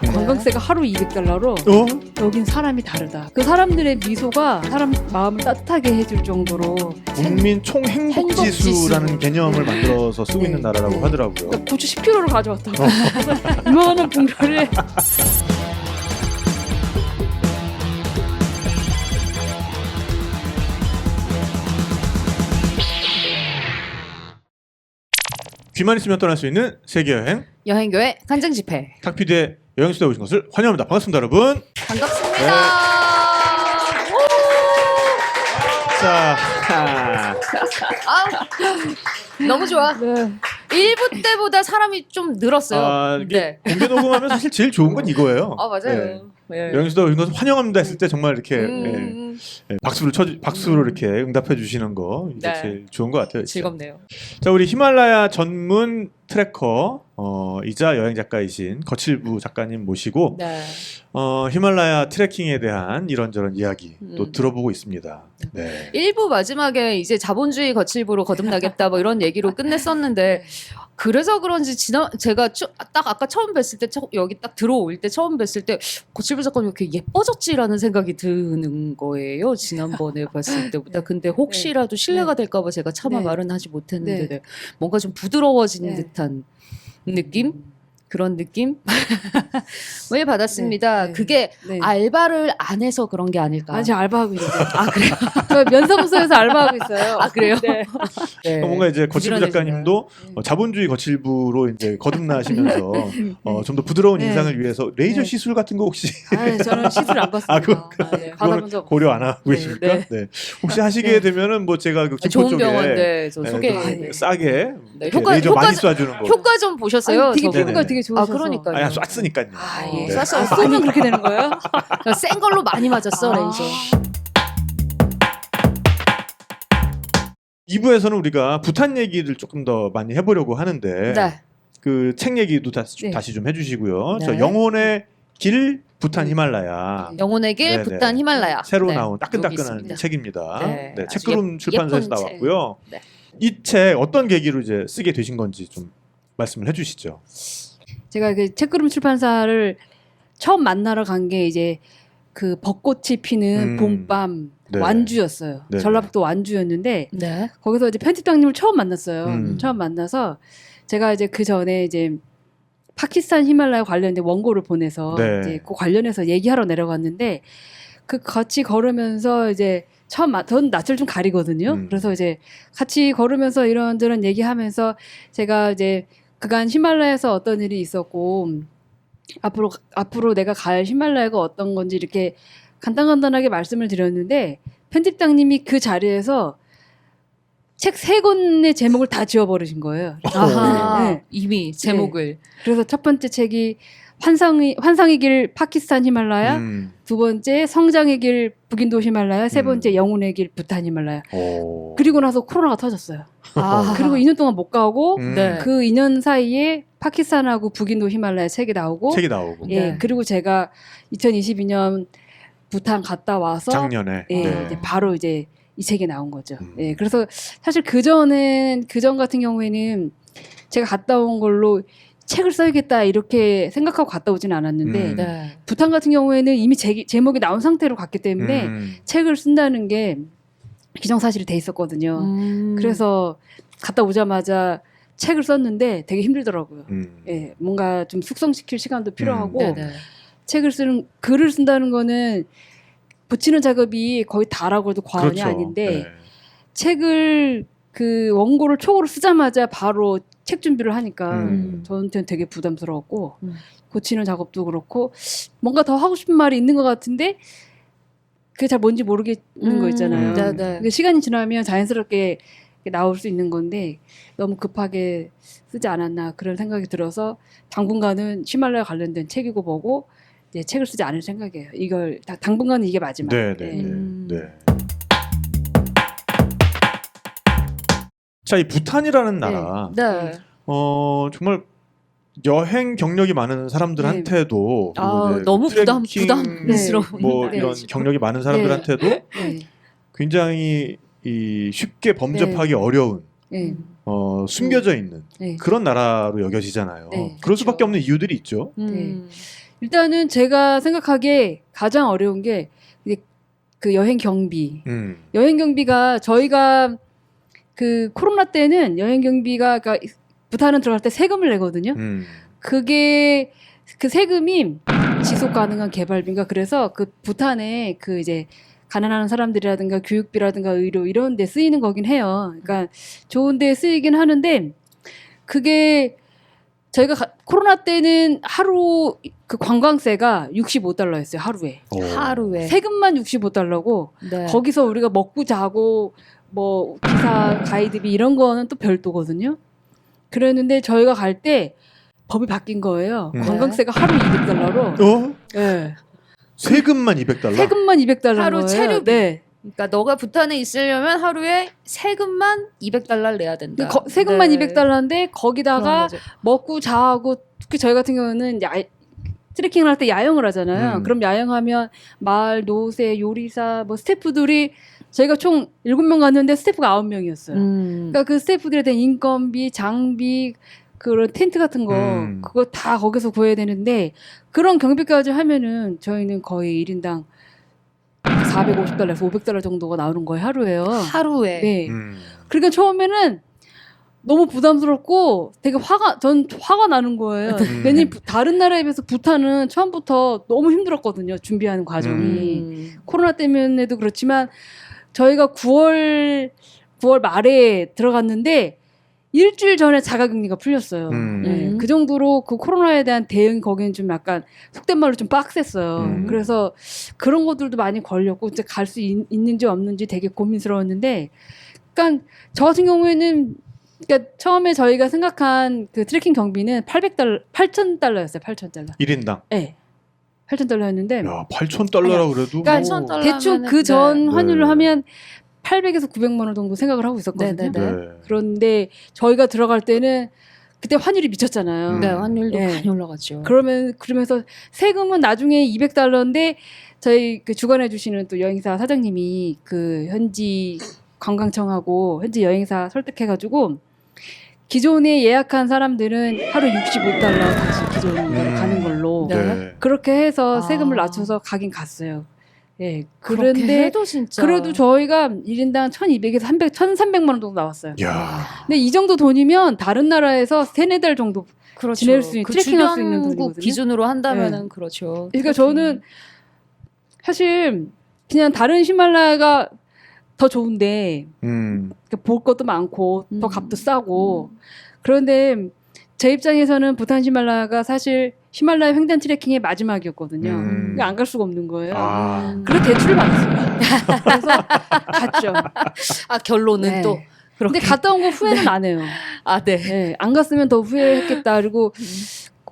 관광세가 하루 200달러로 여긴 사람이 다르다. 그 사람들의 미소가 사람 마음을 따뜻하게 해줄 정도로 국민 총 행복지수라는 개념을 만들어서 쓰고 있는 나라라고 하더라고요. 고추 10kg를 가져왔다고. 이만한 봉다리에. 귀만 있으면 떠날 수 있는 세계여행 여행교회 간증 집회. 탁피디의 여행수다에 오신 것을 환영합니다. 반갑습니다, 여러분. 반갑습니다. 자, 너무 좋아. 네. 1부 때보다 사람이 좀 늘었어요. 이게 공개 녹음하면 사실 제일 좋은 건 이거예요. 맞아요. 네. 여행수다 오신 것을 환영합니다 했을 때 정말 이렇게 박수로 이렇게 응답해 주시는 거 이제 네. 제일 좋은 것 같아요. 진짜. 즐겁네요. 자, 우리 히말라야 전문 트래커 이자 여행 작가이신 거칠부 작가님 모시고 네. 히말라야 트레킹에 대한 이런저런 이야기 또 들어보고 있습니다. 네. 1부 마지막에 이제 자본주의 거칠부로 거듭나겠다 뭐 이런 얘기로 끝냈었는데 그래서 그런지 제가 딱 아까 처음 뵀을 때 여기 딱 들어올 때 처음 뵀을 때 거칠부 작가님 이렇게 예뻐졌지라는 생각이 드는 거예요. 지난번에 봤을 때보다. 근데 혹시라도 신뢰가 될까봐 제가 차마 말은 하지 못했는데 뭔가 좀 부드러워진 듯한 느낌? 그런 느낌? 을 받았습니다. 그게 알바를 안 해서 그런 게 아닐까. 아니, 알바하고 있어요. 그래요? 저 면사무소에서 알바하고 있어요. 그래요? 네. 네. 뭔가 이제 거칠부 부지런해지네요. 작가님도 자본주의 거칠부로 이제 거듭나시면서 좀 더 부드러운 인상을 위해서 레이저 시술 같은 거 혹시 저는 시술 안 받습니다. 받아본 적 고려 안 하고 계십니까? 네. 혹시 하시게 되면은 뭐 제가 그 김포 좋은 쪽에 병원데 저 소개. 좀 싸게 네, 레이저 많이 쏴주는 거. 효과 좀 보셨어요? 되게 저거? 피부가 되게 좋으셔서. 그러니까요. 아니 쐈으니까요. 예. 네. 쐈어요. 쏘면 그렇게 되는 거예요? 센 걸로 많이 맞았어 레이저. 2부에서는 우리가 부탄 얘기를 조금 더 많이 해보려고 하는데 네. 그 책 얘기도 네. 다시 좀 해주시고요. 네. 저 영혼의 길 부탄 히말라야 영혼의 길 네네. 부탄 히말라야. 새로 네. 나온 여기 따끈따끈한 있습니다. 책입니다. 네. 네, 아주 책그룹 출판사에서 예쁜 책. 나왔고요. 네. 이 책 어떤 계기로 이제 쓰게 되신 건지 좀 말씀을 해주시죠. 제가 그 책그룹 출판사를 처음 만나러 간 게 이제 그 벚꽃이 피는 봄밤 네. 완주였어요. 네네. 전라북도 완주였는데 네. 거기서 이제 편집장님을 처음 만났어요. 음. 처음 만나서 제가 이제 그 전에 이제 파키스탄 히말라야 관련된 원고를 보내서 네. 이제 그 관련해서 얘기하러 내려갔는데 그 같이 걸으면서 이제 전 낯을 좀 가리거든요. 그래서 이제 같이 걸으면서 이런저런 얘기하면서 제가 이제 그간 히말라야에서 어떤 일이 있었고 앞으로 내가 갈 히말라야가 어떤 건지 이렇게 간단하게 말씀을 드렸는데 편집장님이 그 자리에서 책 3권의 제목을 다 지워버리신 거예요. 아하. 네. 이미 제목을. 그래서 첫 번째 책이 환상의 길 파키스탄 히말라야, 두 번째 성장의 길 북인도 히말라야, 세 번째 영혼의 길 부탄 히말라야. 오. 그리고 나서 코로나가 터졌어요. 그리고 2년 동안 못 가고 네. 그 2년 사이에 파키스탄하고 북인도 히말라야 책이 나오고 네. 그리고 제가 2022년 부탄 갔다 와서 작년에 이제 바로 이제 이 책이 나온 거죠. 그래서 사실 그전 같은 경우에는 제가 갔다 온 걸로 책을 써야겠다 이렇게 생각하고 갔다 오진 않았는데 네. 부탄 같은 경우에는 이미 제목이 나온 상태로 갔기 때문에 책을 쓴다는 게 기정사실이 돼 있었거든요. 그래서 갔다 오자마자 책을 썼는데 되게 힘들더라고요. 뭔가 좀 숙성시킬 시간도 필요하고 네네. 글을 쓴다는 거는 붙이는 작업이 거의 다라고 해도 과언이 그렇죠. 아닌데 네. 책을 그 원고를 초고로 쓰자마자 바로 책 준비를 하니까 저한테는 되게 부담스러웠고 고치는 작업도 그렇고 뭔가 더 하고 싶은 말이 있는 것 같은데 그게 잘 뭔지 모르겠는 거 있잖아요. 네네. 시간이 지나면 자연스럽게 나올 수 있는 건데 너무 급하게 쓰지 않았나 그런 생각이 들어서 당분간은 히말라야 관련된 책이고 뭐고 이제 책을 쓰지 않을 생각이에요. 이걸 당분간은 이게 마지막. 네. 자, 이 부탄이라는 나라 네. 정말 여행 경력이 많은 사람들한테도 그리고 이제 너무 트레킹, 부담스러운. 뭐 네. 이런 경력이 많은 사람들한테도 굉장히 쉽게 범접하기 어려운 숨겨져 있는 그런 나라로 여겨지잖아요. 네, 그럴 수밖에 없는 이유들이 있죠. 일단은 제가 생각하기에 가장 어려운 게 이제 그 여행 경비. 여행 경비가 저희가 그 코로나 때는 여행 경비가 그러니까 부탄은 들어갈 때 세금을 내거든요. 그게 그 세금이 지속 가능한 개발비인가 그래서 그 부탄에 그 이제 가난한 사람들이라든가 교육비라든가 의료 이런 데 쓰이는 거긴 해요. 그러니까 좋은 데 쓰이긴 하는데 그게 저희가 코로나 때는 하루 그 관광세가 $65였어요. 하루에. 하루에 세금만 $65고 네. 거기서 우리가 먹고 자고 뭐 기사 가이드비 이런 거는 또 별도거든요. 그랬는데 저희가 갈 때 법이 바뀐 거예요. 관광세가 하루 $200로. 네. 세금만 $200? 세금만 $200 하루 거예요. 체류비. 네. 그러니까 너가 부탄에 있으려면 하루에 세금만 $200 내야 된다. 세금만 네. $200인데 거기다가 그런 거죠. 먹고 자고 특히 저희 같은 경우는 트레킹을 할 때 야영을 하잖아요. 그럼 야영하면 마을 노세 요리사 뭐 스태프들이 저희가 총 7명 갔는데 스태프가 9명이었어요. 그러니까 그 스태프들에 대한 인건비, 장비, 그런 텐트 같은 거 그거 다 거기서 구해야 되는데 그런 경비까지 하면은 저희는 거의 1인당 $450에서 $500 정도가 나오는 거예요. 하루에요. 하루에. 네. 그러니까 처음에는 너무 부담스럽고 되게 전 화가 나는 거예요. 왜냐면 다른 나라에 비해서 부탄은 처음부터 너무 힘들었거든요. 준비하는 과정이. 코로나 때문에도 그렇지만 저희가 9월 말에 들어갔는데 일주일 전에 자가격리가 풀렸어요. 네, 그 정도로 그 코로나에 대한 대응이 거기는 좀 약간 속된 말로 좀 빡셌어요. 그래서 그런 것들도 많이 걸렸고 이제 갈 수 있는지 없는지 되게 고민스러웠는데 그러니까 저 같은 경우에는 그러니까 처음에 저희가 생각한 그 트레킹 경비는 $8,000였어요. $8,000. 1인당. 네. $8,000였는데 야, $8,000라 그래도 그러니까 뭐. 대충 그 전 환율로 하면 800에서 900만 원 정도 생각을 하고 있었거든요. 네. 그런데 저희가 들어갈 때는 그때 환율이 미쳤잖아요. 네, 환율도 네. 많이 올라갔죠. 그러면서 세금은 나중에 $200인데 저희 그 주관해 주시는 또 여행사 사장님이 그 현지 관광청하고 현지 여행사 설득해가지고 기존에 예약한 사람들은 하루 $65 다시 기존으로 가는 걸로 네. 그렇게 해서 세금을 낮춰서 가긴 갔어요. 예. 그렇게 그런데 해도 진짜 그래도 저희가 1인당 1,200에서 1,300만 원 정도 나왔어요. 야. 근데 이 정도 돈이면 다른 나라에서 3-4달 정도 그렇죠. 지낼 수 있는 그 트레킹할 수 있는 주변국 돈이거든요. 기준으로 한다면은 네. 그렇죠. 그러니까 저는 사실 그냥 다른 히말라야가 더 좋은데 그러니까 볼 것도 많고 더 값도 싸고 그런데 제 입장에서는 부탄 히말라야가 사실 히말라야 횡단 트레킹의 마지막이었거든요. 그러니까 안 갈 수가 없는 거예요. 그래서 대출을 받았어요. 그래서 갔죠. 아 결론은 네. 또 근데 갔다 온 거 후회는 안 해요. 아 네. 네, 안 갔으면 더 후회했겠다. 그리고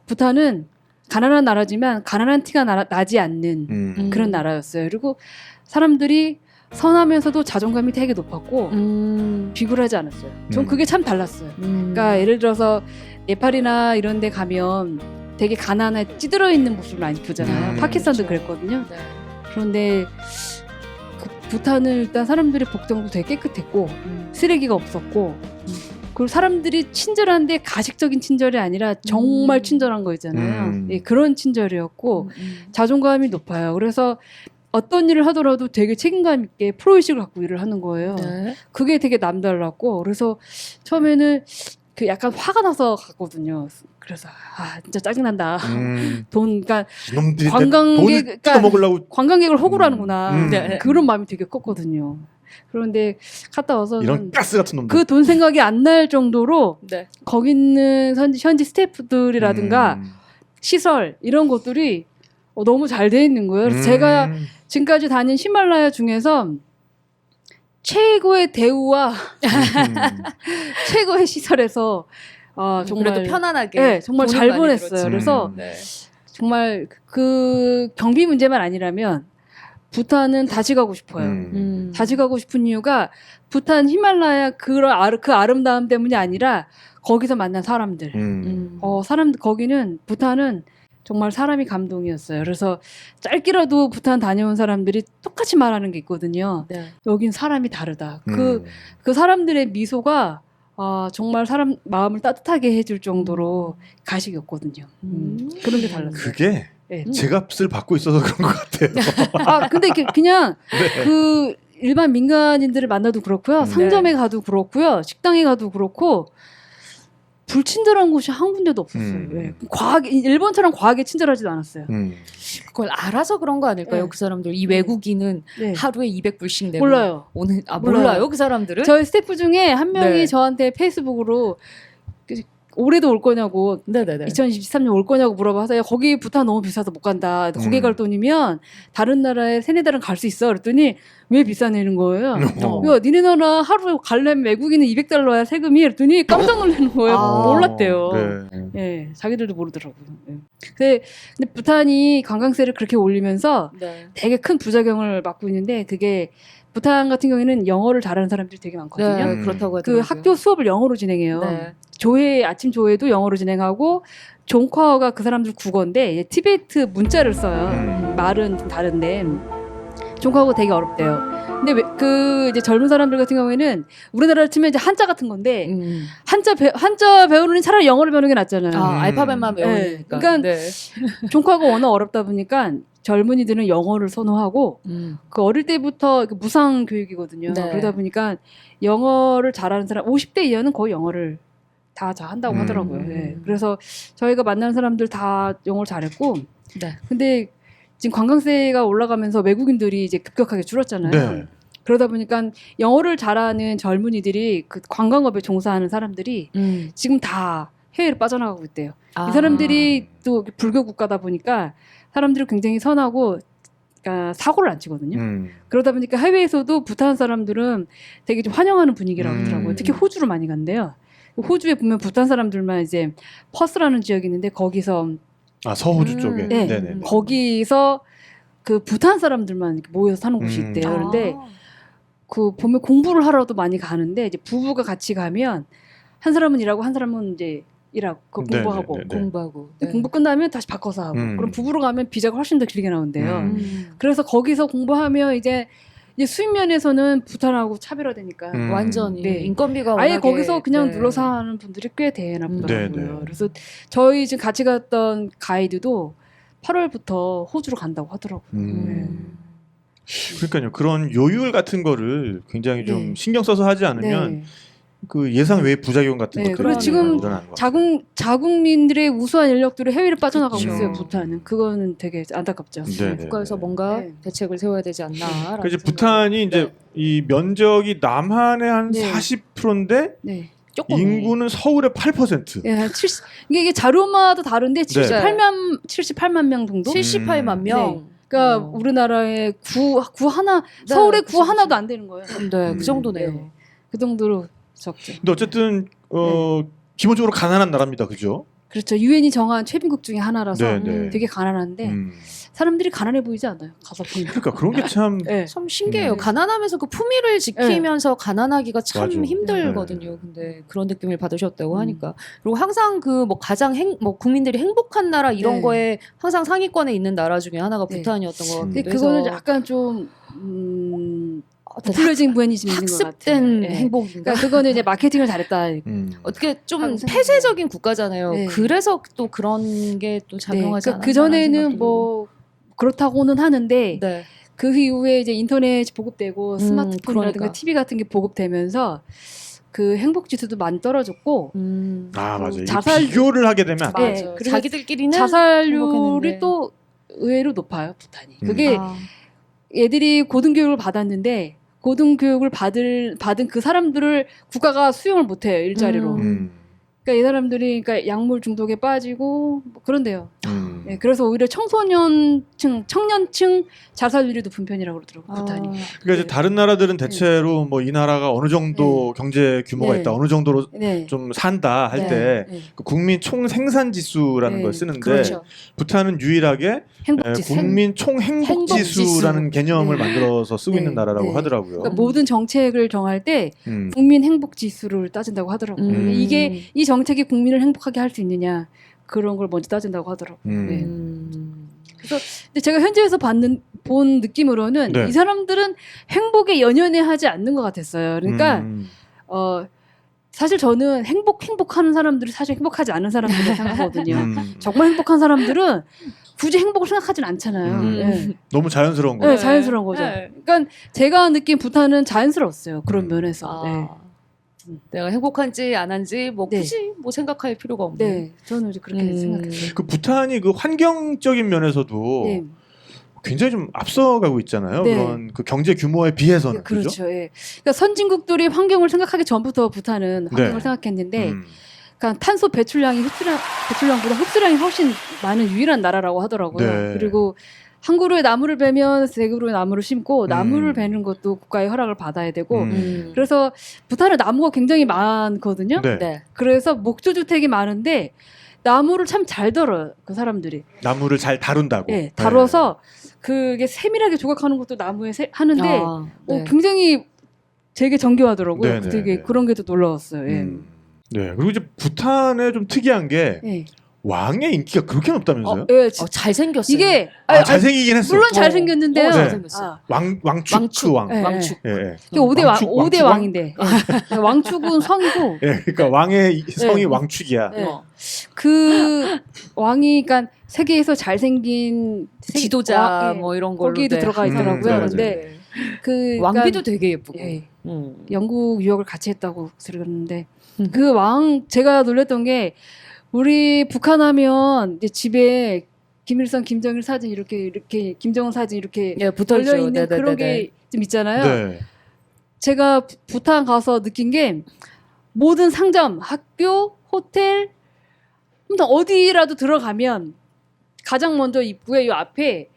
부탄은 가난한 나라지만 가난한 티가 나지 않는 그런 나라였어요. 그리고 사람들이 선하면서도 자존감이 되게 높았고 비굴하지 않았어요. 전 그게 참 달랐어요. 그러니까 예를 들어서 네팔이나 이런 데 가면 되게 가난에 찌들어 있는 모습을 많이 보잖아요. 파키스탄도 그렇죠. 그랬거든요. 네. 그런데 그 부탄은 일단 사람들의 복장도 되게 깨끗했고 쓰레기가 없었고 그리고 사람들이 친절한데 가식적인 친절이 아니라 정말 친절한 거 있잖아요. 예, 그런 친절이었고 자존감이 높아요. 그래서 어떤 일을 하더라도 되게 책임감 있게 프로의식을 갖고 일을 하는 거예요. 네. 그게 되게 남달랐고 그래서 처음에는 그 약간 화가 나서 갔거든요. 그래서 진짜 짜증난다. 그러니까 이놈들이 관광객 돈을 뜯어먹으려고 관광객을 호구로 하는구나. 네. 그런 마음이 되게 컸거든요. 그런데 갔다 와서는 이런 가스 같은 놈들. 그 돈 생각이 안 날 정도로 네. 거기 있는 현지 스태프들이라든가 시설 이런 것들이 너무 잘 돼 있는 거예요. 그래서 제가 지금까지 다닌 히말라야 중에서 최고의 대우와 최고의 시설에서 정말 그래도 편안하게 네, 정말 돈은 잘 많이 보냈어요. 들었지. 그래서 네. 정말 그 경비 문제만 아니라면 부탄은 다시 가고 싶어요. 다시 가고 싶은 이유가 부탄 히말라야 그 아름다움 때문이 아니라 거기서 만난 사람들. 거기는 부탄은 정말 사람이 감동이었어요. 그래서 짧게라도 부탄 다녀온 사람들이 똑같이 말하는 게 있거든요. 네. 여긴 사람이 다르다. 그 사람들의 미소가 정말 사람 마음을 따뜻하게 해줄 정도로 가식이었거든요. 그런 게 달랐어요. 그게 네. 제 값을 받고 있어서 그런 것 같아요. 아 근데 그냥 네. 그 일반 민간인들을 만나도 그렇고요, 상점에 가도 그렇고요, 식당에 가도 그렇고 불친절한 곳이 한 군데도 없었어요. 예. 과하게 일본처럼 과하게 친절하지도 않았어요. 그걸 알아서 그런 거 아닐까요? 네. 그 사람들 이 외국인은 네. 하루에 200불씩 내고 몰라요. 오늘 몰라요. 몰라요 그 사람들은? 저희 스태프 중에 한 명이 네. 저한테 페이스북으로 올해도 올 거냐고, 네네네. 2023년 올 거냐고 물어봐서 거기 부탄 너무 비싸서 못 간다. 거기 갈 돈이면 다른 나라에 세네 달은 갈 수 있어. 그랬더니 왜 비싸내는 거예요? 야, 니네 나라 하루에 가려면 외국인은 200달러야 세금이. 그랬더니 깜짝 놀라는 거예요. 몰랐대요. 네. 예, 자기들도 모르더라고요. 예. 근데 부탄이 관광세를 그렇게 올리면서 네. 되게 큰 부작용을 맞고 있는데, 그게 부탄 같은 경우에는 영어를 잘하는 사람들이 되게 많거든요. 네, 그렇다고 그 하더라고요. 학교 수업을 영어로 진행해요. 네. 조회, 아침 조회도 영어로 진행하고, 종화어가 그 사람들 국어인데 이제 티베트 문자를 써요. 말은 좀 다른데 종화어가 되게 어렵대요. 근데 그 이제 젊은 사람들 같은 경우에는 우리나라를 치면 이제 한자 같은 건데 한자 배우는 차라리 영어를 배우는 게 낫잖아요. 알파벳만 외우니까. 그러니까 네. 종화가 워낙 어렵다 보니까 젊은이들은 영어를 선호하고 그 어릴 때부터 무상 교육이거든요. 네. 그러다 보니까 영어를 잘하는 사람 50대 이하는 거의 영어를 다 한다고 하더라고요. 네. 그래서 저희가 만나는 사람들 다 영어를 잘했고, 네. 근데 지금 관광세가 올라가면서 외국인들이 이제 급격하게 줄었잖아요. 네. 그러다 보니까 영어를 잘하는 젊은이들이 그 관광업에 종사하는 사람들이 지금 다 해외로 빠져나가고 있대요. 이 사람들이 또 불교 국가다 보니까 사람들이 굉장히 선하고, 그러니까 사고를 안 치거든요. 그러다 보니까 해외에서도 부탄 사람들은 되게 좀 환영하는 분위기라고 하더라고요. 특히 호주를 많이 간대요. 호주에 보면 부탄 사람들만 이제 퍼스라는 지역이 있는데 거기서 서호주 쪽에. 네, 네네. 거기서 그 부탄 사람들만 이렇게 모여서 사는 곳이 있대요. 그런데 그 보면 공부를 하러도 많이 가는데 이제 부부가 같이 가면 한 사람은 일하고 한 사람은 이제 일하고 공부하고 공부하고 공부 끝나면 다시 바꿔서 하고 그럼 부부로 가면 비자가 훨씬 더 길게 나온대요. 그래서 거기서 공부하면 이제 수입면에서는 부탄하고 차별화되니까 완전히 네. 인건비가 아예 워낙에, 거기서 그냥 네. 눌러서 하는 분들이 꽤 되나 보더라고요. 네, 네. 그래서 저희 지금 같이 갔던 가이드도 8월부터 호주로 간다고 하더라고요. 그러니까요. 그런 요율 같은 거를 굉장히 좀 네. 신경 써서 하지 않으면 네. 그 예상 외의 부작용 같은 네, 것들이 그리고 지금 일어나는 것 같아요. 자국민들의 우수한 인력들이 해외로 빠져나가고 그렇죠. 있어요. 부탄은 그건 되게 안타깝죠. 네, 네. 국가에서 뭔가 네. 대책을 세워야 되지 않나. 그 이제 부탄이 이제 이 면적이 남한의 한 네. 40%인데 네. 조금 인구는 서울의 8%. 예, 한 70, 이게 자료마다 다른데 네. 78만 명 정도? 78만 명. 그러니까 우리나라의 구 하나, 서울의 구 하나도 안 되는 거예요. 네, 그 정도네요. 네. 그 정도로 적죠. 근데 어쨌든 기본적으로 가난한 나라입니다. 그죠? 그렇죠. 유엔이 정한 최빈국 중에 하나라서 네, 네. 되게 가난한데 사람들이 가난해 보이지 않아요. 가서 보면. 그러니까 그런 게 참 네. 참 신기해요. 네. 가난하면서 그 품위를 지키면서 가난하기가 참 맞아. 힘들거든요. 근데 그런 느낌을 받으셨다고 하니까. 그리고 항상 그 뭐 가장 국민들이 행복한 나라 이런 네. 거에 항상 상위권에 있는 나라 중에 하나가 네. 부탄이었던 것 근데 같기도 그거는 해서 약간 좀 부풀려진 부연이즘 있는 것 같아요. 학습된 네. 행복인가? 그러니까 그거는 이제 마케팅을 잘했다. 어떻게 좀 하고 생각해요. 폐쇄적인 국가잖아요. 네. 그래서 또 그런 게 또 작용하지 않았나. 그 전에는 뭐 그렇다고는 하는데 네. 그 이후에 이제 인터넷이 보급되고 스마트폰이라든가 그러니까. TV 같은 게 보급되면서 그 행복 지수도 많이 떨어졌고 맞아. 이게 자살- 비교를 하게 되면 안 돼. 네, 맞아. 그리고 자기들끼리는 자살률이 행복했는데. 또 의외로 높아요. 부탄이. 그게 아. 애들이 고등교육을 받았는데 고등교육을 받은 그 사람들을 국가가 수용을 못해요. 일자리로. 그러니까 이 사람들이 그러니까 약물 중독에 빠지고 뭐 그런데요. 네, 그래서 오히려 청년층 자살률이 높은 편이라고 그러더라고요. 부탄이. 그러니까 이제 다른 나라들은 대체로 뭐 이 나라가 어느 정도 경제 규모가 네. 있다, 어느 정도로 네. 좀 산다 할 네. 때 네. 그 국민 총 생산 지수라는 네. 걸 쓰는데 그렇죠. 부탄은 유일하게 행복지수. 국민 총 행복 지수라는 개념을 네. 만들어서 쓰고 네. 있는 나라라고 네. 하더라고요. 그러니까 모든 정책을 정할 때 음. 국민 행복 지수를 따진다고 하더라고요. 이게 이 정책이 국민을 행복하게 할 수 있느냐 그런 걸 먼저 따진다고 하더라고요. 네. 근데 제가 현지에서 본 느낌으로는 네. 이 사람들은 행복에 연연해하지 않는 것 같았어요. 그러니까 사실 저는 행복하는 사람들이 사실 행복하지 않은 사람들을 생각하거든요. 정말 행복한 사람들은 굳이 행복을 생각하진 않잖아요. 네. 너무 자연스러운 네, 거예요. 자연스러운 거죠. 네. 그러니까 제가 느낀 부탄은 자연스러웠어요. 그런 면에서. 네. 내가 행복한지 안 한지 뭐 네. 굳이 뭐 생각할 필요가 없네. 네, 저는 이제 그렇게 생각했어요. 그 부탄이 그 환경적인 면에서도 네. 굉장히 좀 앞서가고 있잖아요. 네. 그런 그 경제 규모에 비해서는 그죠? 그렇죠. 예. 그러니까 선진국들이 환경을 생각하기 전부터 부탄은 환경을 네. 생각했는데, 그러니까 탄소 배출량이 배출량보다 흡수량이 훨씬 많은 유일한 나라라고 하더라고요. 네. 그리고 한 그루의 나무를 베면 세 그루의 나무를 심고 나무를 베는 것도 국가의 허락을 받아야 되고 그래서 부탄은 나무가 굉장히 많거든요. 네. 네. 그래서 목조 주택이 많은데 나무를 참 잘 다뤄요. 그 사람들이. 나무를 잘 다룬다고. 예, 다뤄서 그게 세밀하게 조각하는 것도 나무에 하는데 네. 굉장히 되게 정교하더라고요. 네, 네, 되게 네. 그런 게 또 놀라웠어요. 예. 네. 그리고 이제 부탄에 좀 특이한 게 예. 왕의 인기가 그렇게 높다면서요? 예, 잘생겼어요. 이게 잘생기긴 했어. 물론 잘생겼는데요. 네. 네. 잘생겼어. 왕축 왕. 예, 왕축. 예, 예. 이게 5대 왕축, 5대 왕축왕? 왕인데. 예. 왕축은 성이고 예, 그러니까 왕의 성이 네. 왕축이야. 네. 어. 그 왕이 그러니까 세계에서 잘생긴 지도자 왕, 예. 뭐 이런 걸로 거기도 네. 들어가 있더라고요. 네, 근데 그 왕비도 되게 예쁘고. 예. 음. 영국 유학을 같이 했다고 들었는데 그 왕 제가 놀랬던 게 우리 북한 하면 이제 집에 김일성, 김정일 사진 이렇게 김정은 사진 이렇게 예, 붙어 걸려 있죠. 있는 네네네네. 그런 게 좀 있잖아요. 네. 제가 부탄 가서 느낀 게 모든 상점, 학교, 호텔, 아무튼 어디라도 들어가면 가장 먼저 입구에 이 앞에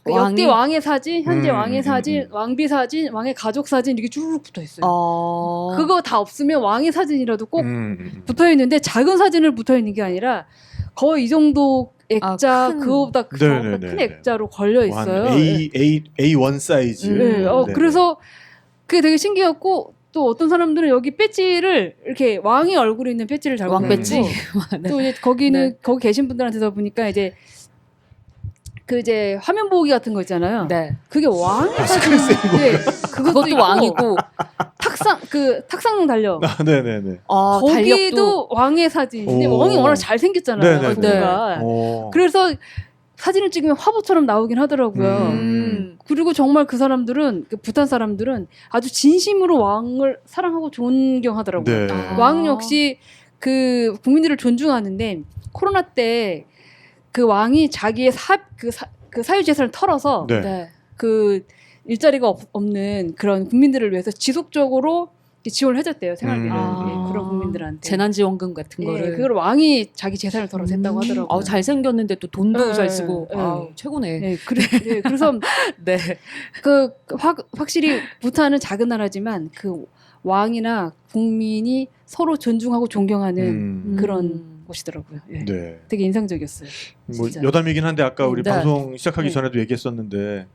그 왕이? 역대 왕의 사진, 현재 왕의 사진, 음. 왕비 사진, 왕의 가족 사진 이렇게 쭉 붙어 있어요. 어. 그거 다 없으면 왕의 사진이라도 꼭 음. 붙어 있는데 작은 사진을 붙어 있는 게 아니라 거의 이 정도 액자 큰. 그거보다 네네네네. 큰 액자로 걸려 뭐 있어요. 한 A1 사이즈. 네, 네. 그래서 그게 되게 신기했고 또 어떤 사람들은 여기 배지를 이렇게 왕의 얼굴이 있는 배지를 달고 왕 배지. 다니고 네. 또 이제 거기는 네. 거기 계신 분들한테서 보니까 이제 그 이제 화면 보기 같은 거 있잖아요. 네. 그게 왕의 마스크를 사진인데 그것도 있고 왕이고. 탁상 달려. 네네네. 거기도 왕의 사진인데 오. 왕이 워낙 잘 생겼잖아요. 네네네. 얼굴가. 오. 그래서 사진을 찍으면 화보처럼 나오긴 하더라고요. 그리고 정말 그 사람들은 그 부탄 사람들은 아주 진심으로 왕을 사랑하고 존경하더라고요. 네. 왕 역시 그 국민들을 존중하는데 코로나 때 그 왕이 자기의 그 사유 재산을 털어서 네. 네. 그 일자리가 없는 그런 국민들을 위해서 지속적으로 지원을 해줬대요 생활비를 예, 그런 국민들한테. 재난지원금 같은 예, 거를. 그걸 왕이 자기 재산을 털어서 했다고 하더라고요. 잘생겼는데 또 돈도 네, 잘 쓰고. 네. 아우, 최고네. 예, 그래서 네. 확실히 부탄은 작은 나라지만 그 왕이나 국민이 서로 존중하고 존경하는 그런 곳이더라고요. 예. 네. 되게 인상적이었어요. 뭐 진짜. 여담이긴 한데 아까 우리 네. 방송 시작하기 네. 전에도 얘기했었는데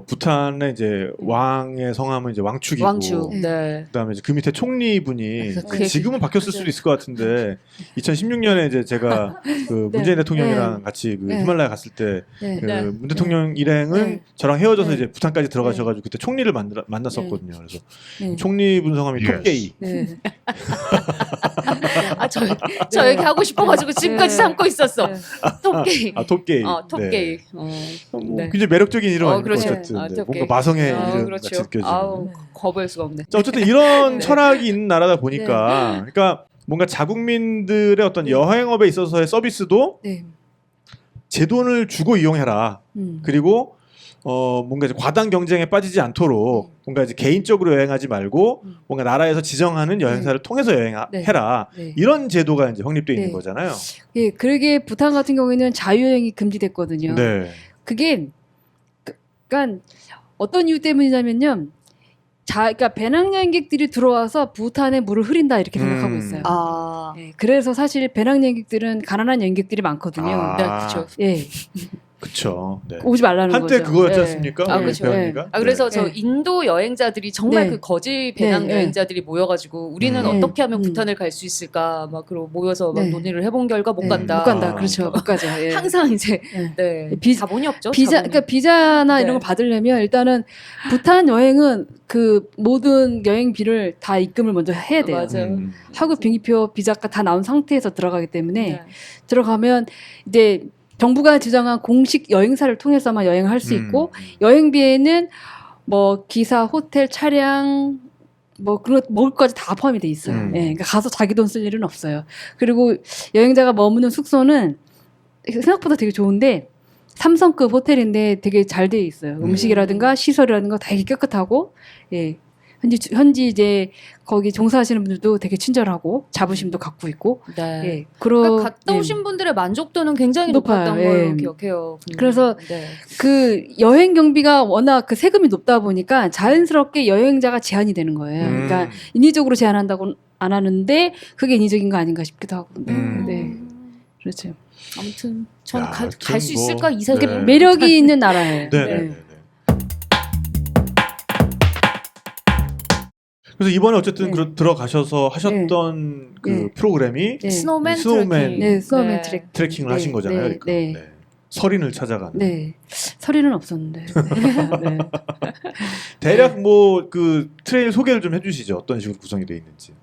부탄의 이제 왕의 성함은 이제 왕축이고 왕축. 네. 네. 그다음에 이제 그 밑에 총리분이 그래서 그 얘기- 지금은 바뀌었을 수도 있을 것 같은데 2016년에 이제 제가 그 네. 문재인 대통령이랑 같이 그 네. 히말라야 갔을 때 네. 그 네. 문 대통령 일행은 네. 저랑 헤어져서 네. 이제 부탄까지 들어가셔가지고 그때 총리를 만났었거든요. 그래서 네. 총리분 성함이 Yes. 톱게이. 네. 저 얘기 하고 싶어가지고 지금까지 네. 참고 있었어. 네. 톱게이. 톱게이. 톱게이. 뭐 네. 굉장히 매력적인 이름 아닙니까 그렇죠. 어쨌든 네. 톱게이. 뭔가 마성의 이름 그렇죠. 같이 느껴지는. 아우, 거부할 수가 없네. 자, 어쨌든 이런 네. 철학이 있는 나라다 보니까 그러니까 뭔가 자국민들의 어떤 여행업에 있어서의 서비스도 네. 제 돈을 주고 이용해라. 그리고 뭔가 이제 과당 경쟁에 빠지지 않도록 뭔가 이제 개인적으로 여행하지 말고 뭔가 나라에서 지정하는 여행사를 통해서 여행해라. 네. 이런 제도가 이제 확립돼 있는 네. 거잖아요. 예, 그러게 부탄 같은 경우에는 자유여행이 금지됐거든요. 네. 그게 그러니까 어떤 이유 때문이냐면요. 그러니까 배낭여행객들이 들어와서 부탄에 물을 흐린다 이렇게 생각하고 있어요. 예, 그래서 사실 배낭여행객들은 가난한 여행객들이 많거든요. 아. 네, 그렇죠. 예, 그쵸. 네. 오지 말라는 한때 거죠. 그거였지 예. 않습니까? 아, 우리 그렇죠. 배언니가? 그래서 저 네. 인도 여행자들이 정말 네. 그 거지 배낭 네. 여행자들이 모여가지고 우리는 네. 어떻게 하면 음. 부탄을 갈 수 있을까 막 그러고 모여서 막 네. 논의를 해본 결과 못 네, 간다. 못 간다. 아. 그렇죠. 못 가죠. 예. 항상 이제 예. 네. 자본이 없죠. 비자, 자본이. 그러니까 비자나 네. 이런 걸 받으려면 일단은 부탄 여행은 그 모든 여행비를 다 입금을 먼저 해야 돼요. 맞아요. 하고 비행기표, 비자가 다 나온 상태에서 들어가기 때문에 네. 들어가면 이제 정부가 지정한 공식 여행사를 통해서만 여행을 할 수 있고 여행비에는 뭐 기사, 호텔, 차량 뭐 그런 먹을 것까지 다 포함이 돼 있어요. 예, 그러니까 가서 자기 돈 쓸 일은 없어요. 그리고 여행자가 머무는 숙소는 생각보다 되게 좋은데 3성급 호텔인데 되게 잘 돼 있어요. 음식이라든가 시설이라든가 되게 깨끗하고 예. 현지 이제 거기 종사하시는 분들도 되게 친절하고 자부심도 갖고 있고 네. 예. 그러니까 갔다 오신 분들의 만족도는 굉장히 높아요. 높았던 걸로 기억해요. 그래서 네. 그 여행 경비가 워낙 그 세금이 높다 보니까 자연스럽게 여행자가 제한이 되는 거예요. 그러니까 인위적으로 제한한다고 안 하는데 그게 인위적인 거 아닌가 싶기도 하고. 네. 그렇죠. 아무튼 전 야, 갈 수 뭐, 있을까 이 생각. 네. 매력이 있는 나라예요. 네. 그래서 이번에 어쨌든 들어가셔서 하셨던 그 프로그램이 스노우맨 트레킹. 네, 스노우맨 트레킹. 트레킹을 하신 거잖아요. 그러니까. 네. 서린을 찾아가는. 네. 서리는 없었는데. 네. 대략 뭐 그 트레일 소개를 좀 해주시죠. 어떤 식으로 구성이 되어 있는지.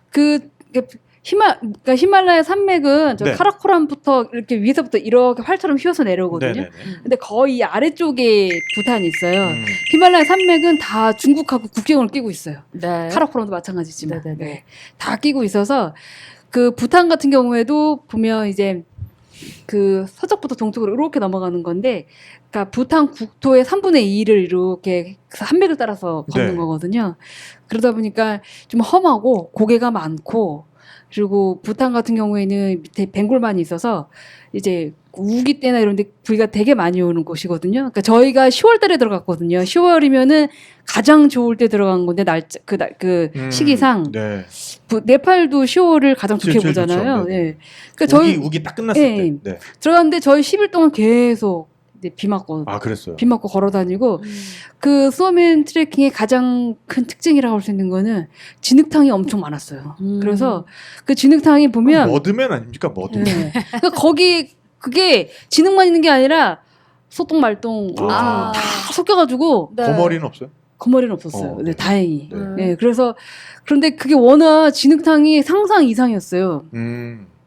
그러니까 히말라야 산맥은 저 네. 카라코람부터 이렇게 위에서부터 이렇게 활처럼 휘어서 내려오거든요. 네네네. 근데 거의 아래쪽에 부탄이 있어요. 히말라야 산맥은 다 중국하고 국경을 끼고 있어요. 네. 카라코람도 마찬가지지만 네네네. 네. 다 끼고 있어서 그 부탄 같은 경우에도 보면 이제 그 서쪽부터 동쪽으로 이렇게 넘어가는 건데, 그러니까 부탄 국토의 3분의 2를 이렇게 산맥을 따라서 걷는 네. 거거든요. 그러다 보니까 좀 험하고 고개가 많고, 그리고 부탄 같은 경우에는 밑에 벵골만이 있어서 이제 우기 때나 이런 데 부위가 되게 많이 오는 곳이거든요. 그러니까 저희가 10월 달에 들어갔거든요. 10월이면은 가장 좋을 때 들어간 건데 시기상 네. 네팔도 10월을 가장 좋게 제일 보잖아요. 좋죠. 네. 예. 그러니까 우기 딱 끝났을 예, 때. 네. 들어갔는데 저희 10일 동안 계속 이제 비 맞고 아 그랬어요. 비 맞고 걸어 다니고 그 스노우맨 트레킹의 가장 큰 특징이라고 할 수 있는 거는 진흙탕이 엄청 많았어요. 그래서 그 진흙탕이 보면 머드맨 아닙니까 머드맨. 네. 그러니까 거기 그게 진흙만 있는 게 아니라 소똥 말똥 아. 다 섞여가지고 네. 거머리는 없어요? 거머리는 없었어요. 네. 네, 다행히. 네. 네, 그래서 그런데 그게 워낙 진흙탕이 상상 이상이었어요.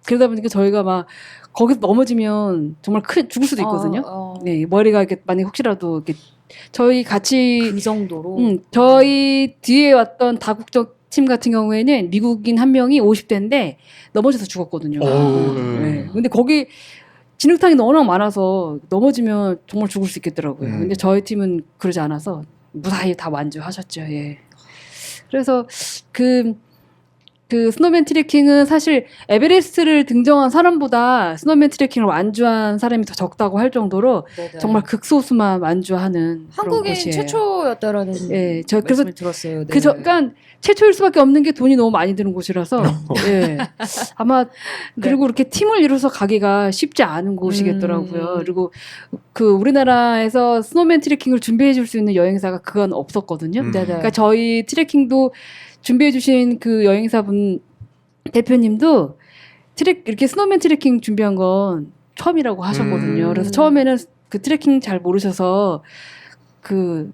그러다 보니까 저희가 막 거기서 넘어지면 정말 죽을 수도 있거든요. 네, 머리가 이렇게 만약 혹시라도 이렇게 저희 같이 그 정도로. 저희 뒤에 왔던 다국적 팀 같은 경우에는 미국인 한 명이 50대인데 넘어져서 죽었거든요. 네. 근데 거기 진흙탕이 워낙 많아서 넘어지면 정말 죽을 수 있겠더라고요. 근데 저희 팀은 그러지 않아서 무사히 다 완주하셨죠. 예. 그래서 그 스노우맨 트레킹은 사실 에베레스트를 등정한 사람보다 스노우맨 트레킹을 완주한 사람이 더 적다고 할 정도로 네네. 정말 극소수만 완주하는 그런 한국인 곳이에요. 최초였다라는 예, 저 그래서 말씀을 들었어요. 네. 그러니까 최초일 수밖에 없는 게 돈이 너무 많이 드는 곳이라서 예. 아마 그리고 이렇게 팀을 이뤄서 가기가 쉽지 않은 곳이겠더라고요. 그리고 그 우리나라에서 스노우맨 트레킹을 준비해 줄 수 있는 여행사가 그건 없었거든요. 네네. 그러니까 저희 트레킹도 준비해 주신 그 여행사분 대표님도 이렇게 스노우맨 트레킹 준비한 건 처음이라고 하셨거든요. 그래서 처음에는 그 트레킹 잘 모르셔서 그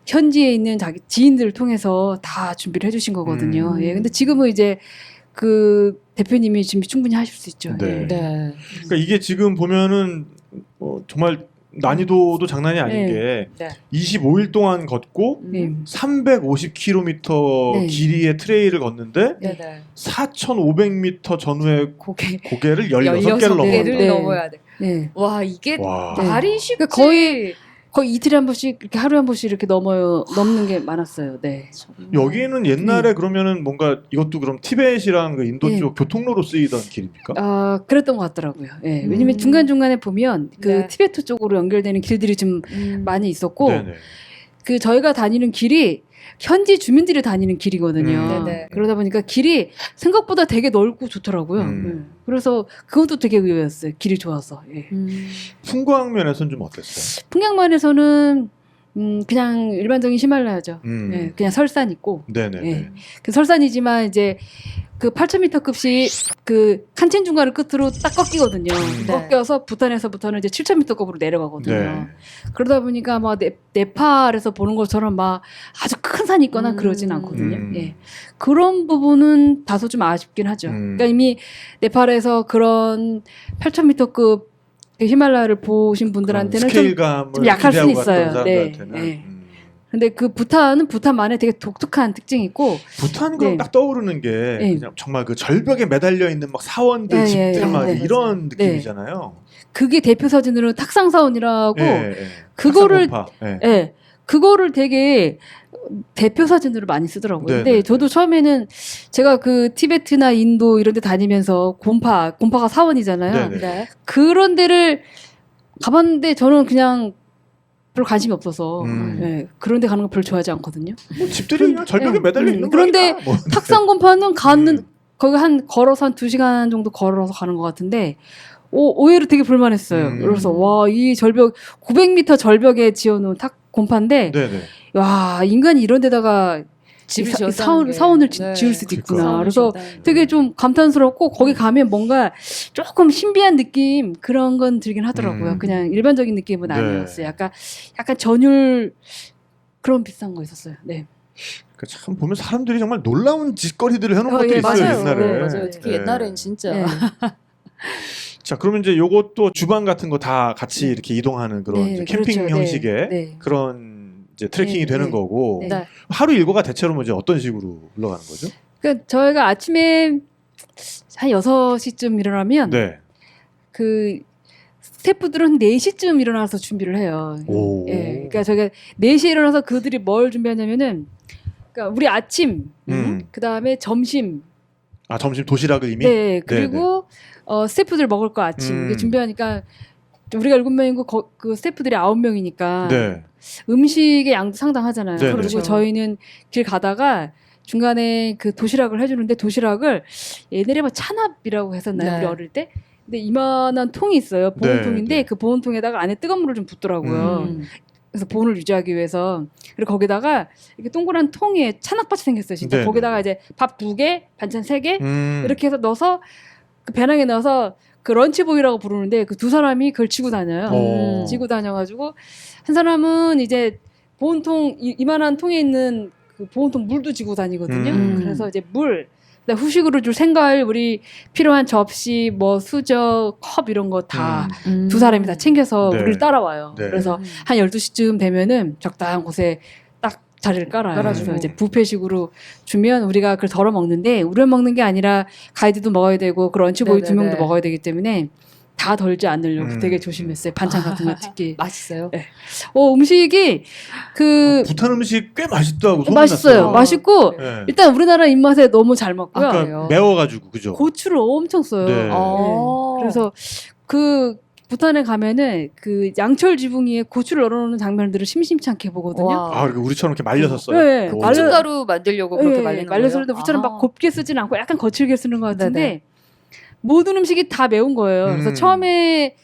현지에 있는 자기 지인들을 통해서 다 준비를 해주신 거거든요. 예, 근데 지금은 이제 그 대표님이 준비 충분히 하실 수 있죠. 네. 예. 네. 그러니까 이게 지금 보면은 정말 난이도도 장난이 아닌 네. 게 네. 25일 동안 걷고 예. 350km 네. 길이의 트레일을 걷는데 네네. 4,500m 전후의 고개. 고개를 16개를 16개를 넘어요. 네. 넘어야 돼. 네. 와 이게 와. 말이 쉽지. 그러니까 거의 이틀에 한 번씩 이렇게 하루에 한 번씩 이렇게 넘는 게 많았어요. 네. 여기는 옛날에 그러면은 뭔가 이것도 그럼 티벳이랑 그 인도 네. 쪽 교통로로 쓰이던 길입니까? 아, 그랬던 것 같더라고요. 예. 왜냐면 중간중간에 보면 그 네. 티베트 쪽으로 연결되는 길들이 좀 많이 있었고 네네. 그 저희가 다니는 길이 현지 주민들이 다니는 길이거든요. 네네. 그러다 보니까 길이 생각보다 되게 넓고 좋더라고요. 예. 그래서 그것도 되게 의외였어요. 길이 좋아서. 예. 풍광 면에서는 좀 어땠어요? 풍경만에서는 그냥 일반적인 히말라야죠. 예. 그냥 설산 있고. 네네. 예. 그 설산이지만 이제 그 8,000m 급이 그 칸첸중가를 끝으로 딱 꺾이거든요. 네. 꺾여서 부탄에서부터는 이제 7,000m 급으로 내려가거든요. 네. 그러다 보니까 막 네팔에서 보는 것처럼 막 아주 큰 산이 있거나 그러진 않거든요. 예. 그런 부분은 다소 좀 아쉽긴 하죠. 그러니까 이미 네팔에서 그런 8,000m급 그 히말라야를 보신 분들한테는 좀 스케일감을 약할 수는 기대하고 갔던 있어요. 네. 사람들한테는. 네. 근데 그 부탄은 부탄만의 되게 독특한 특징이 있고 부탄 그럼 네. 딱 떠오르는 게 네. 그냥 정말 그 절벽에 매달려 있는 막 사원들 네, 집들 네, 막 네, 이런 네. 느낌이잖아요. 그게 대표 사진으로 탁상사원이라고 예, 예. 그거를 탁상공파. 예. 예. 그거를 되게 대표 사진으로 많이 쓰더라고요. 네, 근데 네, 저도 처음에는 제가 그 티베트나 인도 이런 데 다니면서 곰파가 사원이잖아요. 네, 네. 네. 그런 데를 가봤는데 저는 그냥 별로 관심이 없어서 예, 그런 데 가는 거 별로 좋아하지 않거든요. 뭐 집들이 그냥 절벽에 예. 매달려 있는 그런데 거니까. 뭐. 탁상곰파는 가는 거기 걸어서 한 2시간 정도 걸어서 가는 것 같은데 의외로 되게 볼만했어요. 그래서 와, 이 절벽 900m 절벽에 지어놓은 곰파인데 네네. 와, 인간이 이런 데다가 집을 사원을 지을 수도 있구나. 그래서 되게 좀 감탄스럽고 거기 가면 뭔가 조금 신비한 느낌 그런 건 들긴 하더라고요. 그냥 일반적인 느낌은 네. 아니었어요. 약간 전율 그런 비슷한 거 있었어요. 네. 그러니까 참 보면 사람들이 정말 놀라운 짓거리들을 해놓은 것들이 예, 있어요 맞아요. 옛날에. 네, 맞아요. 특히 예. 옛날엔 진짜. 네. 자 그러면 이제 요것도 주방 같은 거 다 같이 이렇게 이동하는 그런 네, 이제 캠핑 그렇죠. 형식의 네. 그런 이제 트레킹이 네, 되는 네. 거고 네. 네. 하루 일과가 대체로 뭐 이제 어떤 식으로 흘러가는 거죠? 그러니까 저희가 아침에 한 6시쯤 일어나면 네. 그 스태프들은 4시쯤 일어나서 준비를 해요. 오. 예. 그러니까 저희가 4시에 일어나서 그들이 뭘 준비하냐면은 그러니까 우리 아침, 그다음에 점심, 아 점심 도시락을 이미. 네, 그리고 스태프들 먹을 거 아침 이게 준비하니까 우리가 7명이고 그 스태프들이 9명이니까 네. 음식의 양도 상당하잖아요. 네, 그리고 그렇죠. 저희는 길 가다가 중간에 그 도시락을 해주는데 도시락을 옛날에 뭐 찬압이라고 했었나요? 네. 우리 어릴 때? 근데 이만한 통이 있어요. 보온통인데 네. 그 보온통에다가 안에 뜨거운 물을 좀 붓더라고요. 그래서 보온을 유지하기 위해서. 그리고 거기다가 이렇게 동그란 통에 찬압같이 생겼어요. 진짜 네, 거기다가 이제 밥 2개, 반찬 3개 이렇게 해서 넣어서 그 배낭에 넣어서 그 런치보이라고 부르는데 그 두 사람이 그걸 지고 다녀요. 오. 지고 다녀가지고 한 사람은 이제 보온통 이만한 통에 있는 그 보온통 물도 지고 다니거든요. 그래서 이제 물, 그다음에 후식으로 줄 생과일, 우리 필요한 접시, 뭐 수저, 컵 이런 거 다 두 사람이 다 챙겨서 네. 우리를 따라와요. 네. 그래서 한 12시쯤 되면은 적당한 곳에 딱 자리를 깔아요. 깔아주고. 그래서 이제 뷔페식으로 주면 우리가 그걸 덜어 먹는데 우리만 먹는 게 아니라 가이드도 먹어야 되고 그 런치보이 두 네네네. 명도 먹어야 되기 때문에 다 덜지 않으려고 되게 조심했어요. 반찬 같은 거 특히. 맛있어요. 네. 음식이 그 부탄 음식 꽤 맛있다고 소문 맛있어요. 났어요. 맛있고 네. 일단 우리나라 입맛에 너무 잘 맞고요. 아까 그래요? 매워가지고 그죠? 고추를 엄청 써요. 네. 네. 그래서 그 부탄에 가면은 그 양철 지붕 위에 고추를 널어놓는 장면들을 심심치 않게 보거든요. 와. 아 그리고 우리처럼 이렇게 말려서 써요. 네. 그 오. 고춧가루 만들려고 그렇게 말리는 거예요? 말려서 그런데 우리처럼 막 곱게 쓰진 않고 약간 거칠게 쓰는 것 같은데 네네. 모든 음식이 다 매운 거예요. 그래서 음. 처음에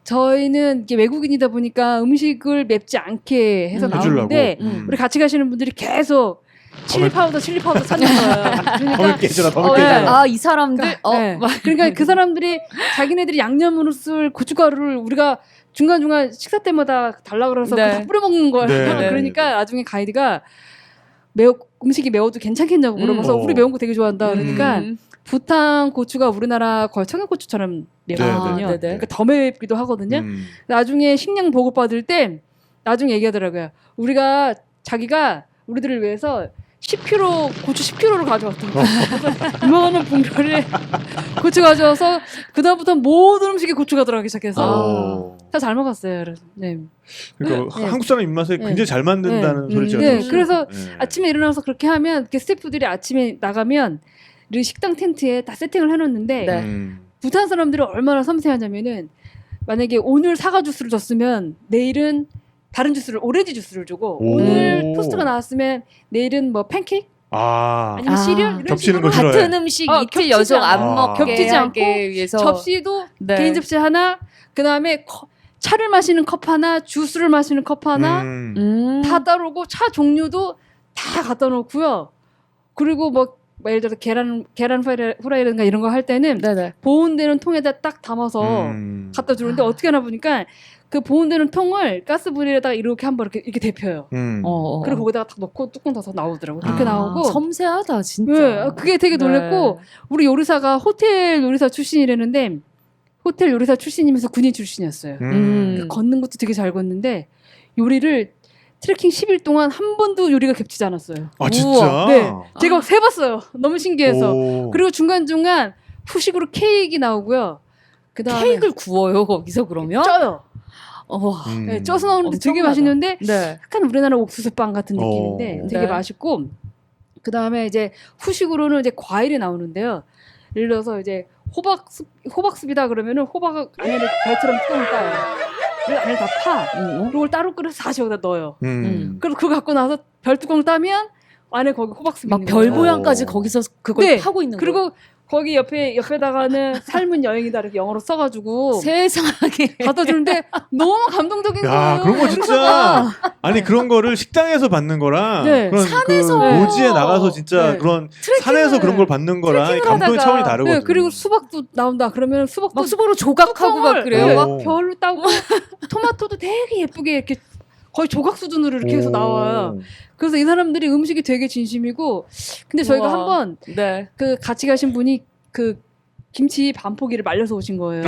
저희는 이게 외국인이다 보니까 음식을 맵지 않게 해서 나오는데 해주려고. 우리 같이 가시는 분들이 계속 칠리 파우더 찾는 거예요. 더 그러니까 맵게 해줘라 더 맵게 네. 해줘라. 아, 이 사람들? 네. 그러니까 그 사람들이 자기네들이 양념으로 쓸 고춧가루를 우리가 중간중간 식사 때마다 달라 그래서 네. 그거 다 뿌려 먹는 거예요. 네. 그러니까 나중에 가이드가 음식이 매워도 괜찮겠냐고 물어봐서 우리 매운 거 되게 좋아한다. 그러니까 부탄 고추가 우리나라 거의 청양고추처럼 맵거든요. 네, 네, 네. 그러니까 더 맵기도 하거든요. 나중에 식량 보급 받을 때 나중에 얘기하더라고요. 자기가 우리들을 위해서 10kg 고추 10kg를 가져왔던 거예요. 이만한 분별에 고추 가져와서 그다음부터 모든 음식에 고추가 들어가기 시작해서 다 잘 먹었어요. 그래서, 네. 그러니까 네. 한국 사람 입맛에 네. 굉장히 잘 만든다는 네. 소리 제가 네. 들었어요. 그래서 네. 아침에 일어나서 그렇게 하면 이렇게 스태프들이 아침에 나가면 이 식당 텐트에 다 세팅을 해놓는데 네. 부탄 사람들이 얼마나 섬세하냐면은 만약에 오늘 사과 주스를 줬으면 내일은 다른 주스를 오렌지 주스를 주고 오. 오늘 토스트가 나왔으면 내일은 뭐 팬케이크 아니면 시리얼 이런 겹치는 식으로 거 싫어요. 같은 음식 이틀 겹치지 연속 않아. 안 먹게 겹치지 않고 하기 위해서 접시도 네. 개인 접시 하나 그다음에 차를 마시는 컵 하나 주스를 마시는 컵 하나 다 따르고 차 종류도 다 갖다 놓고요. 그리고 뭐 예를 들어서 계란 후라이라든가 이런 거 할 때는 네네. 보온되는 통에다 딱 담아서 갖다 주는데 어떻게 하나 보니까 그 보온되는 통을 가스불에다가 이렇게 한번 이렇게 데펴요. 그리고 거기다가 딱 넣고 뚜껑 닫아서 나오더라고. 그렇게 나오고. 섬세하다 진짜. 네, 그게 되게 놀랬고 우리 요리사가 호텔 요리사 출신이라는데 호텔 요리사 출신이면서 군인 출신이었어요. 그러니까 걷는 것도 되게 잘 걷는데 요리를 트레킹 10일 동안 한 번도 요리가 겹치지 않았어요. 아 진짜? 우와. 네. 제가 세봤어요. 너무 신기해서. 오. 그리고 중간중간 후식으로 케이크 나오고요. 그다음에 케이크를 구워요 거기서 그러면? 쪄요. 네, 쪄서 나오는데 되게 엄청나다. 맛있는데 네. 약간 우리나라 옥수수빵 같은 느낌인데 오. 되게 네. 맛있고 그다음에 이제 후식으로는 이제 과일이 나오는데요. 예를 들어서 이제 호박숲이다 그러면은 호박 안에를 배처럼 뚜껑을 따요. 그래서 안에 다 파. 그리고 그걸 따로 끓여서 다시 여기다 넣어요. 그래서 그거 갖고 나서 별 뚜껑 따면 안에 거기 호박숲이 막 있는 별 거예요. 모양까지 거기서 그걸 네. 파고 있는 그리고 거기 옆에다가는 삶은 여행이다 이렇게 영어로 써가지고 거예요. 세상에. 갖다 주는데 너무 감동적인 야 거예요. 그런 거 진짜 아니 그런 거를 식당에서 받는 거랑 네. 그런 산에서. 그 묘지에 나가서 진짜 네. 그런 트레킹을- 산에서 그런 걸 받는 거랑 트레킹을 감동의 하다가, 차원이 다르거든요. 네, 그리고 수박도 나온다 그러면 수박도 막 수박으로 조각하고 막 그래요. 네. 막 별로 따고 토마토도 되게 예쁘게 이렇게 거의 조각 수준으로 이렇게 해서 나와요. 그래서 이 사람들이 음식이 되게 진심이고 근데 저희가 우와. 한번 네. 그 같이 가신 분이 그 김치 반포기를 말려서 오신 거예요.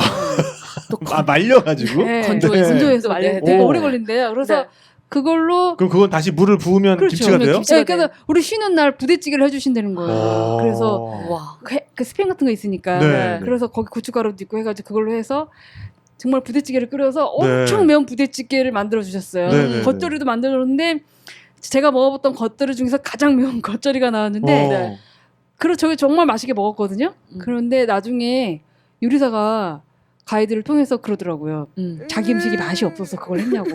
아 말려가지고. 네, 건조해서. 건조해서 말려 네, 되게 네. 오래 걸린대요. 그래서 네. 그걸로 그럼 그건 다시 물을 부으면 그렇죠. 김치가 돼요? 네, 그래서 우리 쉬는 날 부대찌개를 해주신다는 거예요. 오. 그래서 와. 그 스팸 같은 거 있으니까 네. 그래서 거기 고춧가루도 있고 해가지고 그걸로 해서 정말 부대찌개를 끓여서 네. 엄청 매운 부대찌개를 만들어 주셨어요. 네, 네, 겉절이도 만들었는데 제가 먹어봤던 겉절이 중에서 가장 매운 겉절이가 나왔는데 네. 그리고 저게 정말 맛있게 먹었거든요. 음. 그런데 나중에 요리사가 가이드를 통해서 그러더라고요. 자기 음식이 맛이 없어서 그걸 했냐고.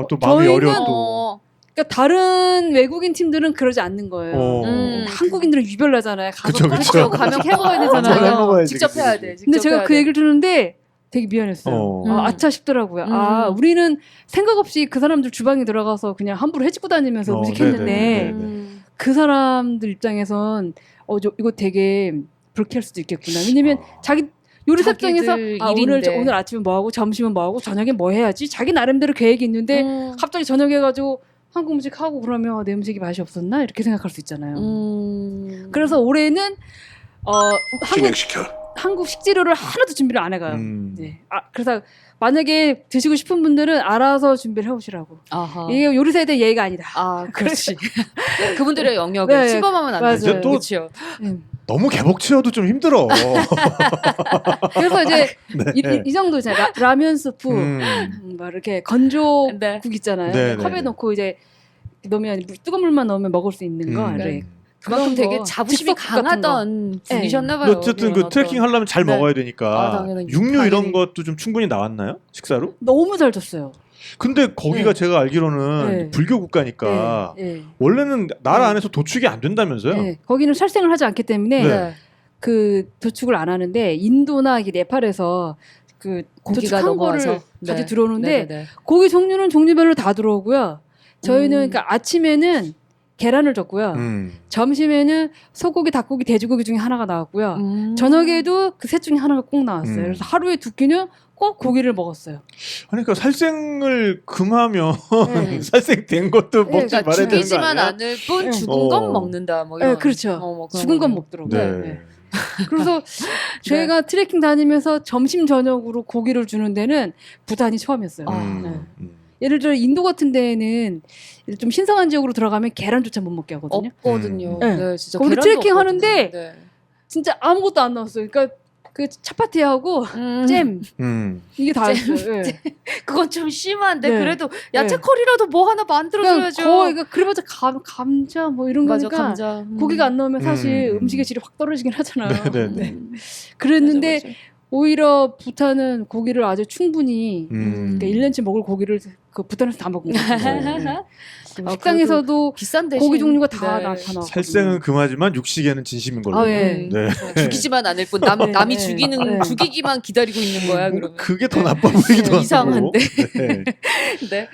또 마음이 저희는- 어려워 또. 어. 그러니까 다른 외국인 팀들은 그러지 않는 거예요. 한국인들은 유별나잖아요. 가서 그쵸, 그쵸. 가면 해먹어야 맞아요. 되잖아요. 해먹어야지, 직접 그치. 해야 돼. 직접 근데 제가 해야 그 돼. 얘기를 들었는데 되게 미안했어요. 어. 아차 싶더라고요. 아, 우리는 생각 없이 그 사람들 주방에 들어가서 그냥 함부로 해집고 다니면서 음식 했는데 네네네네. 그 사람들 입장에선 이거 되게 불쾌할 수도 있겠구나. 왜냐면 자기 요리사 입장에서 자기들 오늘 일인데. 아침은 뭐 하고 점심은 뭐 하고 저녁엔 뭐 해야지 자기 나름대로 계획이 있는데 갑자기 저녁에 해가지고 한국 음식 하고 그러면 내 음식이 맛이 없었나 이렇게 생각할 수 있잖아요. 그래서 올해는 한국 식재료를 하나도 준비를 안 해가요. 네. 그래서 만약에 드시고 싶은 분들은 알아서 준비를 해오시라고. 아하. 이게 요리사에 대한 예의가 아니다. 아, 그렇지. 그분들의 영역을 네. 침범하면 안 맞아요. 되죠. 이제 또- 그렇죠. 너무 개복치여도 좀 힘들어. 그래서 이제 네. 이 정도잖아요. 라면 스프, 막 이렇게 건조국 네. 있잖아요. 네, 컵에 네. 넣고 이제 넣으면 뜨거운 물만 넣으면 먹을 수 있는 거. 네. 그런 그만큼 되게 거, 자부심이 즉석 같은 강하던 네. 분이셨나봐요. 어쨌든 그 트레킹 하려면 잘 네. 먹어야 되니까 당연히. 육류 당연히. 이런 것도 좀 충분히 나왔나요? 식사로? 너무 잘 줬어요. 근데 거기가 네. 제가 알기로는 네. 불교 국가니까 네. 원래는 나라 네. 안에서 도축이 안 된다면서요? 네. 거기는 살생을 하지 않기 때문에 네. 그 도축을 안 하는데 인도나 이게 네팔에서 그 고기가 도축한 거를 넘어와서. 자주 네. 들어오는데 네네네. 고기 종류는 종류별로 다 들어오고요. 저희는 그러니까 아침에는 계란을 줬고요. 점심에는 소고기, 닭고기, 돼지고기 중에 하나가 나왔고요. 저녁에도 그 셋 중에 하나가 꼭 나왔어요. 그래서 하루에 두 끼는 꼭 고기를 먹었어요. 아니 그러니까 살생을 금하면 네. 살생된 것도 네, 먹지 그러니까 말아야 되는 거 죽이지만 아니야? 않을 뿐 네. 죽은 건 먹는다. 뭐 이런. 네, 그렇죠. 뭐 그런 죽은 건 거네요. 먹더라고요. 네. 네. 그래서 제가 트레킹 다니면서 점심 저녁으로 고기를 주는 데는 부단이 처음이었어요. 네. 예를 들어 인도 같은 데에는 좀 신성한 지역으로 들어가면 계란조차 못 먹게 하거든요. 없거든요. 네. 네, 진짜 거기 계란도 트레킹 없거든요. 하는데 네. 진짜 아무것도 안 나왔어요. 그러니까 그 차파티하고 잼 이게 다였어요. 네. 그건 좀 심한데 네. 그래도 야채 네. 커리라도 뭐 하나 만들어줘야죠. 거의 그래봤자 감자 뭐 이런 맞아, 거니까 감자. 고기가 안 나오면 사실 음. 음식의 질이 확 떨어지긴 하잖아요. 네, 네. 네. 그랬는데 맞아, 맞아. 오히려 부탄은 고기를 아주 충분히 음. 그러니까 1년치 먹을 고기를 그 부탄에서 다 먹은 거예요. 네. 아, 식당에서도 비싼 대신 고기 종류가 다 네. 나타나고 살생은 금하지만 육식에는 진심인 걸로. 아, 예. 네. 죽이지만 않을 뿐 남이 네. 죽이는 네. 죽이기만 기다리고 있는 거야. 그러면 그게 더 나빠 보이기도 하고. 이상한데. 네. 네.